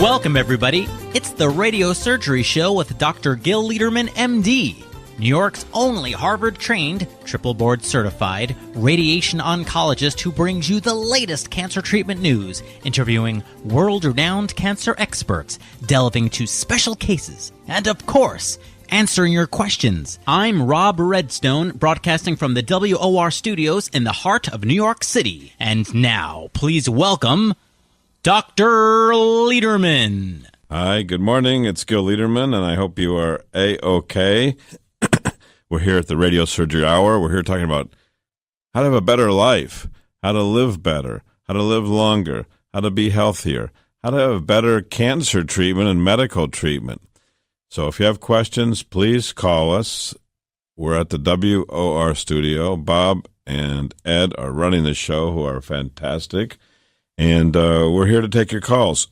Welcome, everybody. It's the Radio Surgery Show with Dr. Gil Lederman, MD, New York's only Harvard-trained, triple board-certified radiation oncologist who brings you the latest cancer treatment news, interviewing world-renowned cancer experts, delving into special cases, and, of course, answering your questions. I'm Rob Redstone, broadcasting from the WOR studios in the heart of New York City. And now, please welcome Dr. Lederman. Hi, good morning. It's Gil Lederman, and I hope you are A-OK. We're here at the Radio Surgery Hour. We're here talking about how to have a better life, how to live better, how to live longer, how to be healthier, how to have better cancer treatment and medical treatment. So if you have questions, please call us. We're at the WOR studio. Bob and Ed are running the show, who are fantastic. And we're here to take your calls.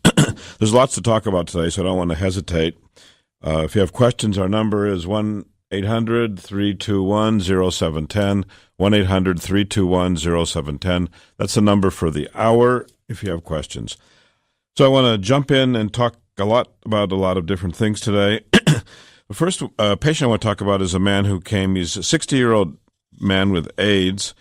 There's lots to talk about today, so I don't want to hesitate. If you have questions, our number is 1-800-321-0710, 1-800-321-0710. That's the number for the hour if you have questions. So I want to jump in and talk about a lot of different things today. The first patient I want to talk about is a man who came. He's a 60-year-old man with AIDS.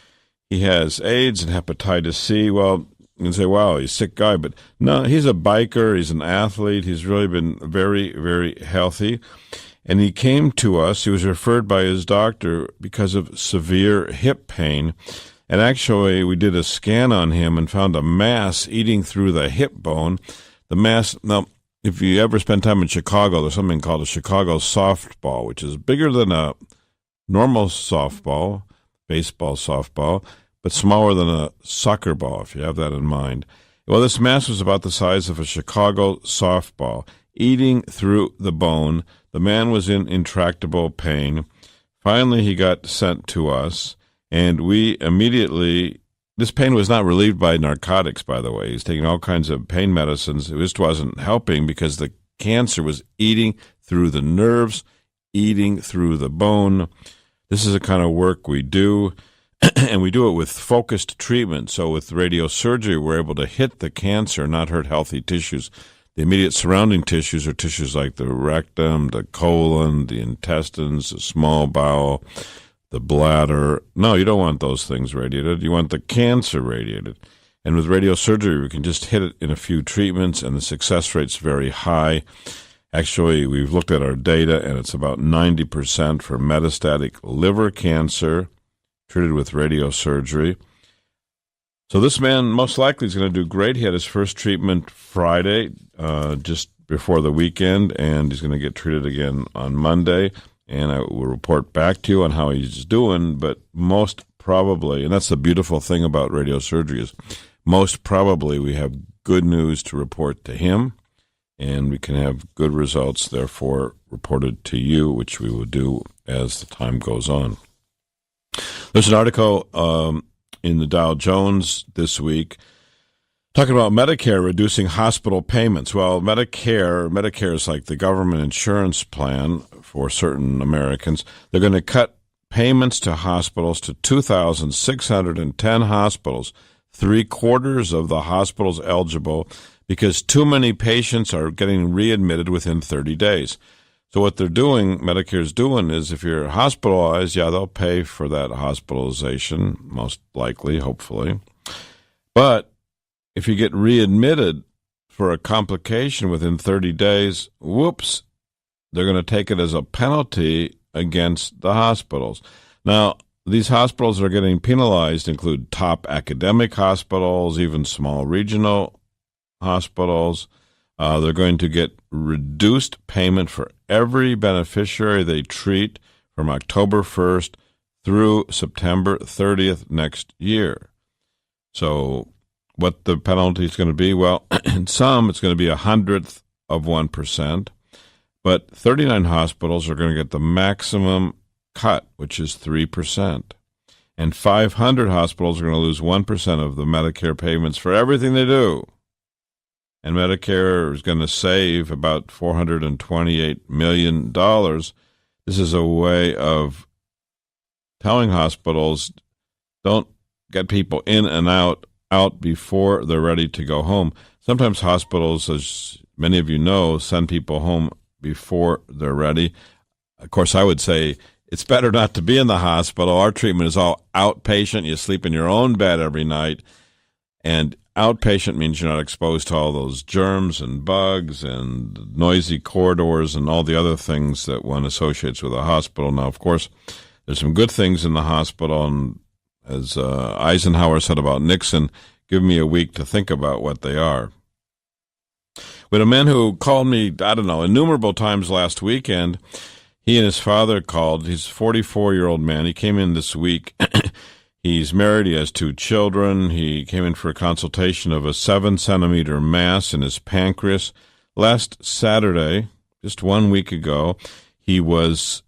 He has AIDS and hepatitis C. Well, you can say, wow, he's a sick guy. But no, he's a biker. He's an athlete. He's really been very, very healthy. And he came to us. He was referred by his doctor because of severe hip pain. And actually, we did a scan on him and found a mass eating through the hip bone. The mass, now, if you ever spend time in Chicago, there's something called a Chicago softball, which is bigger than a normal softball, baseball softball, but smaller than a soccer ball, if you have that in mind. Well, this mass was about the size of a Chicago softball, eating through the bone. The man was in intractable pain. Finally, he got sent to us, and we immediately, this pain was not relieved by narcotics, by the way. He's taking all kinds of pain medicines. It just wasn't helping because the cancer was eating through the nerves, eating through the bone. This is the kind of work we do. And we do it with focused treatment. So with radiosurgery, we're able to hit the cancer, not hurt healthy tissues. The immediate surrounding tissues are tissues like the rectum, the colon, the intestines, the small bowel, the bladder. No, you don't want those things radiated. You want the cancer radiated. And with radiosurgery, we can just hit it in a few treatments, and the success rate's very high. Actually, we've looked at our data, and it's about 90% for metastatic liver cancer treated with radiosurgery. So this man most likely is going to do great. He had his first treatment Friday, just before the weekend, and he's going to get treated again on Monday. And I will report back to you on how he's doing, but most probably, and that's the beautiful thing about radiosurgery, is most probably we have good news to report to him, and we can have good results, therefore, reported to you, which we will do as the time goes on. There's an article in the Dow Jones this week talking about Medicare reducing hospital payments. Well, Medicare is like the government insurance plan for certain Americans. They're going to cut payments to hospitals to 2,610 hospitals, 3/4 of the hospitals eligible, because too many patients are getting readmitted within 30 days. So what they're doing, Medicare's doing, is if you're hospitalized, yeah, they'll pay for that hospitalization, most likely, hopefully. But if you get readmitted for a complication within 30 days, whoops, they're going to take it as a penalty against the hospitals. Now, these hospitals that are getting penalized include top academic hospitals, even small regional hospitals. They're going to get reduced payment for every beneficiary they treat from October 1st through September 30th next year. So what the penalty is going to be? Well, in some, it's going to be 1/100 of 1%, but 39 hospitals are going to get the maximum cut, which is 3%. And 500 hospitals are going to lose 1% of the Medicare payments for everything they do. And Medicare is going to save about $428 million. This is a way of telling hospitals, don't get people in and out before they're ready to go home. Sometimes hospitals, as many of you know, send people home before they're ready. Of course, I would say it's better not to be in the hospital. Our treatment is all outpatient. You sleep in your own bed every night. And outpatient means you're not exposed to all those germs and bugs and noisy corridors and all the other things that one associates with a hospital. Now, of course, there's some good things in the hospital. And as Eisenhower said about Nixon, give me a week to think about what they are. We had a man who called me, innumerable times last weekend. He and his father called. He's a 44-year-old man. He came in this week. He's married. He has 2 children. He came in for a consultation of a 7-centimeter mass in his pancreas. Last Saturday, just 1 week ago, he was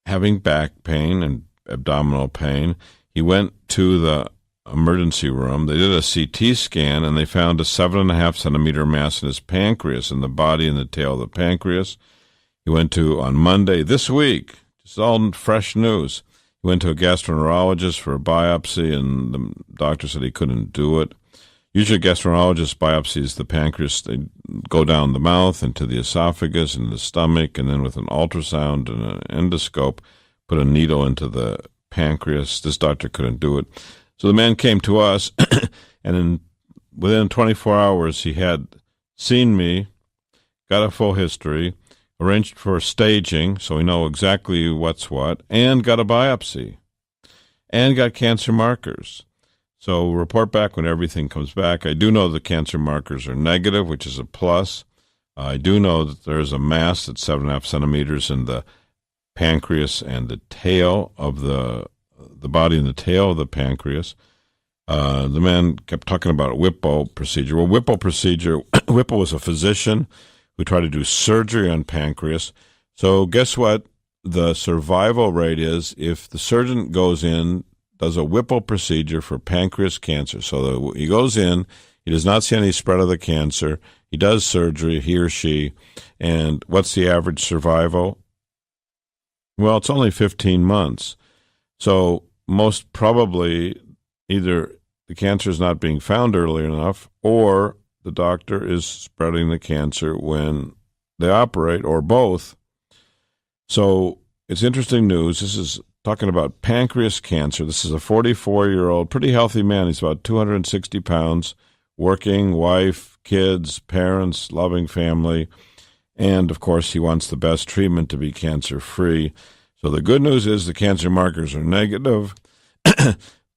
having back pain and abdominal pain. He went to the emergency room. They did a CT scan, and they found a 7.5-centimeter mass in his pancreas, in the body and the tail of the pancreas. He went to, on Monday this week, just all fresh news, he went to a gastroenterologist for a biopsy, and the doctor said he couldn't do it. Usually a gastroenterologist biopsies the pancreas. They go down the mouth into the esophagus and the stomach, and then with an ultrasound and an endoscope, put a needle into the pancreas. This doctor couldn't do it. So the man came to us, and within 24 hours he had seen me, got a full history, arranged for staging, so we know exactly what's what, and got a biopsy, and got cancer markers. So we'll report back when everything comes back. I do know the cancer markers are negative, which is a plus. I do know that there's a mass that's 7.5 centimeters in the pancreas and the tail of the body and the tail of the pancreas. The man kept talking about a Whipple procedure. Well, Whipple was a physician who tried to do surgery on pancreas. So guess what the survival rate is if the surgeon goes in, does a Whipple procedure for pancreas cancer. So he goes in, he does not see any spread of the cancer, he does surgery, he or she, and what's the average survival? Well, it's only 15 months. So most probably either the cancer is not being found early enough, or the doctor is spreading the cancer when they operate, or both. So it's interesting news. This is talking about pancreas cancer. This is a 44-year-old, pretty healthy man. He's about 260 pounds, working, wife, kids, parents, loving family. And, of course, he wants the best treatment to be cancer-free. So the good news is the cancer markers are negative.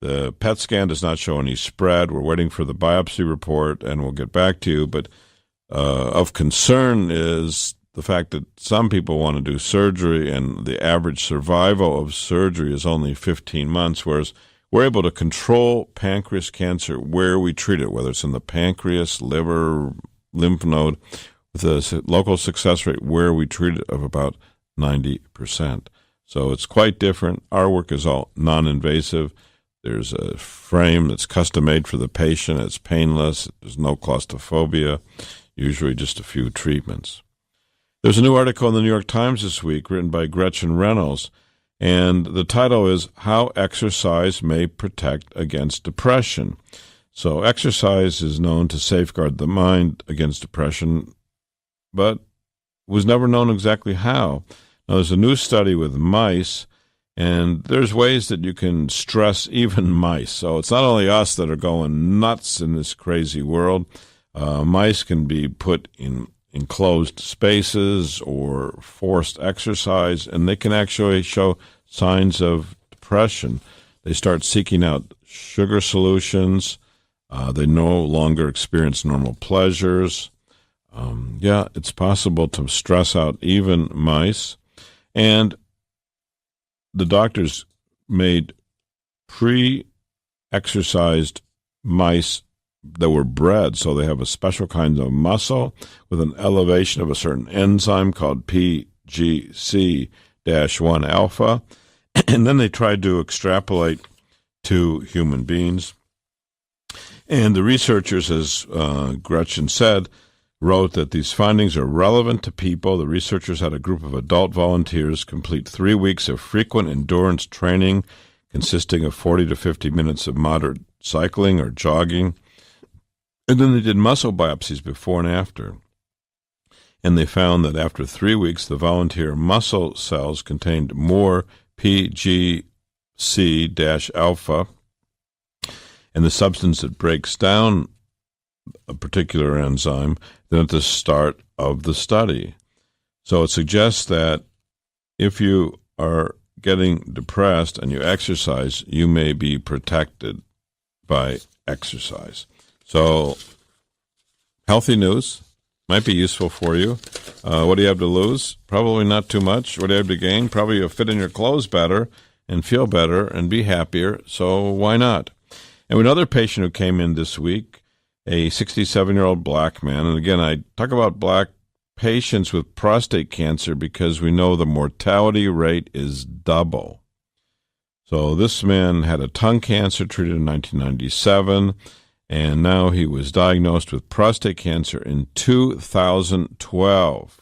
The PET scan does not show any spread. We're waiting for the biopsy report, and we'll get back to you. But of concern is the fact that some people want to do surgery, and the average survival of surgery is only 15 months, whereas we're able to control pancreas cancer where we treat it, whether it's in the pancreas, liver, lymph node, with a local success rate where we treat it of about 90%. So it's quite different. Our work is all non-invasive. There's a frame that's custom-made for the patient. It's painless. There's no claustrophobia, usually just a few treatments. There's a new article in the New York Times this week written by Gretchen Reynolds, and the title is How Exercise May Protect Against Depression. So exercise is known to safeguard the mind against depression, but was never known exactly how. Now, there's a new study with mice, and there's ways that you can stress even mice. So it's not only us that are going nuts in this crazy world. Mice can be put in enclosed spaces or forced exercise, and they can actually show signs of depression. They start seeking out sugar solutions. They no longer experience normal pleasures. It's possible to stress out even mice. And the doctors made pre-exercised mice that were bred, so they have a special kind of muscle with an elevation of a certain enzyme called PGC-1 alpha, and then they tried to extrapolate to human beings. And the researchers, as Gretchen said, wrote that these findings are relevant to people. The researchers had a group of adult volunteers complete 3 weeks of frequent endurance training consisting of 40 to 50 minutes of moderate cycling or jogging. And then they did muscle biopsies before and after. and they found that after 3 weeks, the volunteer muscle cells contained more PGC-alpha, and the substance that breaks down a particular enzyme, than at the start of the study. So it suggests that if you are getting depressed and you exercise, you may be protected by exercise. So healthy news might be useful for you. What do you have to lose? Probably not too much. What do you have to gain? Probably you'll fit in your clothes better and feel better and be happier. So why not? And another patient who came in this week, a 67-year-old black man. And again, I talk about black patients with prostate cancer because we know the mortality rate is double. So this man had a tongue cancer treated in 1997, and now he was diagnosed with prostate cancer in 2012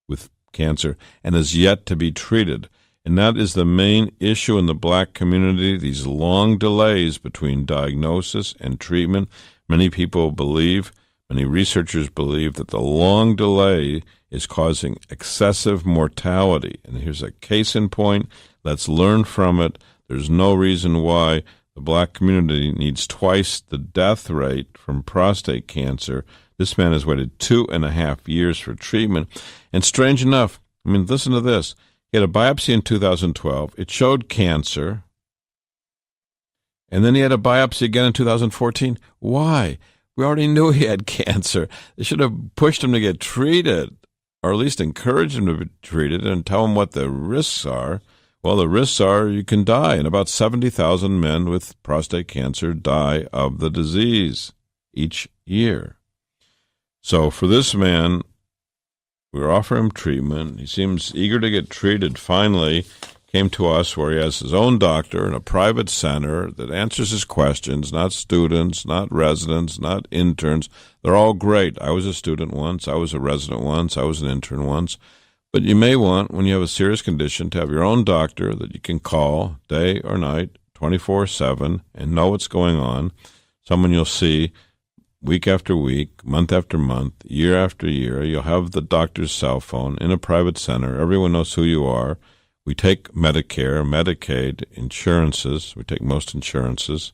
with cancer and is yet to be treated. And that is the main issue in the black community, these long delays between diagnosis and treatment. Many people believe, many researchers believe that the long delay is causing excessive mortality. And here's a case in point. Let's learn from it. There's no reason why the black community needs twice the death rate from prostate cancer. This man has waited 2.5 years for treatment. And strange enough, listen to this. He had a biopsy in 2012. It showed cancer. And then he had a biopsy again in 2014. Why? We already knew he had cancer. They should have pushed him to get treated, or at least encouraged him to be treated and tell him what the risks are. Well, the risks are you can die, and about 70,000 men with prostate cancer die of the disease each year. So for this man, we offer him treatment. He seems eager to get treated. Finally, came to us where he has his own doctor in a private center that answers his questions, not students, not residents, not interns. They're all great. I was a student once. I was a resident once. I was an intern once. But you may want, when you have a serious condition, to have your own doctor that you can call day or night, 24/7, and know what's going on. Someone you'll see week after week, month after month, year after year. You'll have the doctor's cell phone in a private center. Everyone knows who you are. We take Medicare, Medicaid, insurances. We take most insurances.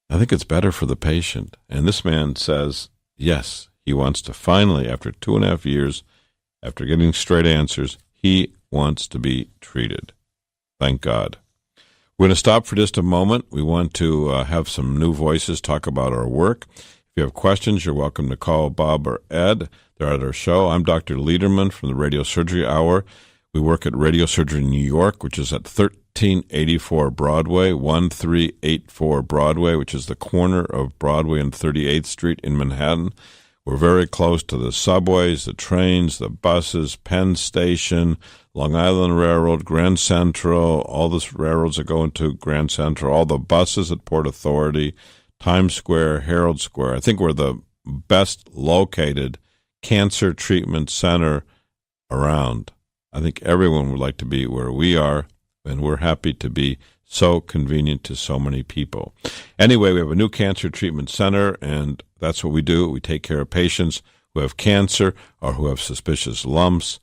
I think it's better for the patient. And this man says, yes, he wants to finally, after 2.5 years, after getting straight answers, he wants to be treated. Thank God. We're going to stop for just a moment. We want to have some new voices talk about our work. If you have questions, you're welcome to call Bob or Ed. They're at our show. I'm Dr. Lederman from the Radio Surgery Hour. We work at Radio Surgery New York, which is at 1384 Broadway, 1384 Broadway, which is the corner of Broadway and 38th Street in Manhattan. We're very close to the subways, the trains, the buses, Penn Station, Long Island Railroad, Grand Central, all the railroads that go into Grand Central, all the buses at Port Authority, Times Square, Herald Square. I think we're the best located cancer treatment center around. I think everyone would like to be where we are, and we're happy to be so convenient to so many people. Anyway, we have a new cancer treatment center, and that's what we do. We take care of patients who have cancer or who have suspicious lumps.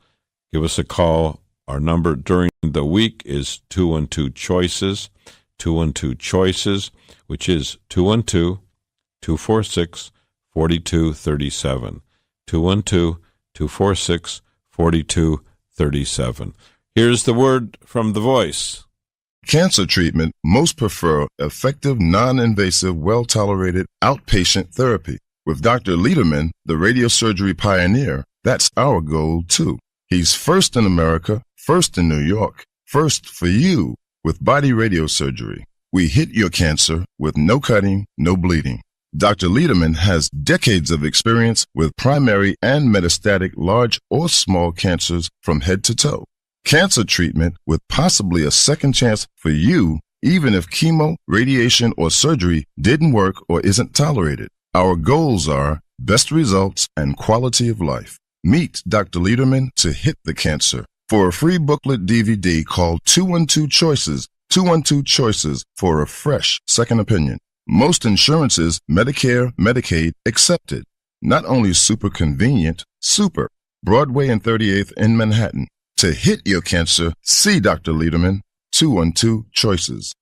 Give us a call. Our number during the week is 212-CHOICES, 212-CHOICES, which is 212-246-4237, 212-246-4237. Here's the word from the voice. Cancer treatment most prefer effective, non-invasive, well-tolerated outpatient therapy. With Dr. Lederman, the radiosurgery pioneer, that's our goal too. He's first in America, first in New York, first for you with body radiosurgery. We hit your cancer with no cutting, no bleeding. Dr. Lederman has decades of experience with primary and metastatic large or small cancers from head to toe. Cancer treatment with possibly a second chance for you, even if chemo, radiation, or surgery didn't work or isn't tolerated. Our goals are best results and quality of life. Meet Dr. Lederman to hit the cancer. For a free booklet DVD, call 212-CHOICES, 212-CHOICES for a fresh second opinion. Most insurances, Medicare, Medicaid, accepted. Not only super convenient, super. Broadway and 38th in Manhattan. To hit your cancer, see Dr. Lederman, 212 Choices.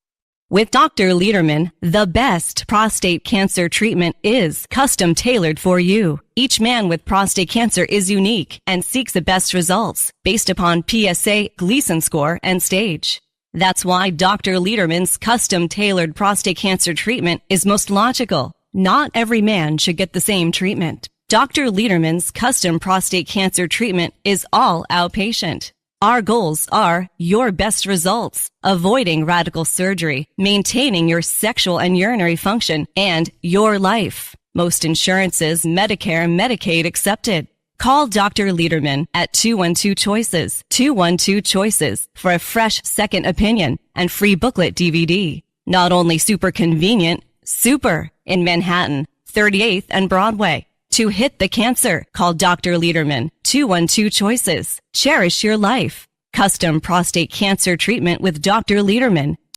With Dr. Lederman, the best prostate cancer treatment is custom tailored for you. Each man with prostate cancer is unique and seeks the best results based upon PSA, Gleason score, and stage. That's why Dr. Lederman's custom tailored prostate cancer treatment is most logical. Not every man should get the same treatment. Dr. Lederman's custom prostate cancer treatment is all outpatient. Our goals are your best results, avoiding radical surgery, maintaining your sexual and urinary function, and your life. Most insurances, Medicare, Medicaid accepted. Call Dr. Lederman at 212-CHOICES, 212-CHOICES for a fresh second opinion and free booklet DVD. Not only super convenient, super in Manhattan, 38th and Broadway. To hit the cancer, call Dr. Lederman, 212-CHOICES. Cherish your life. Custom prostate cancer treatment with Dr. Lederman,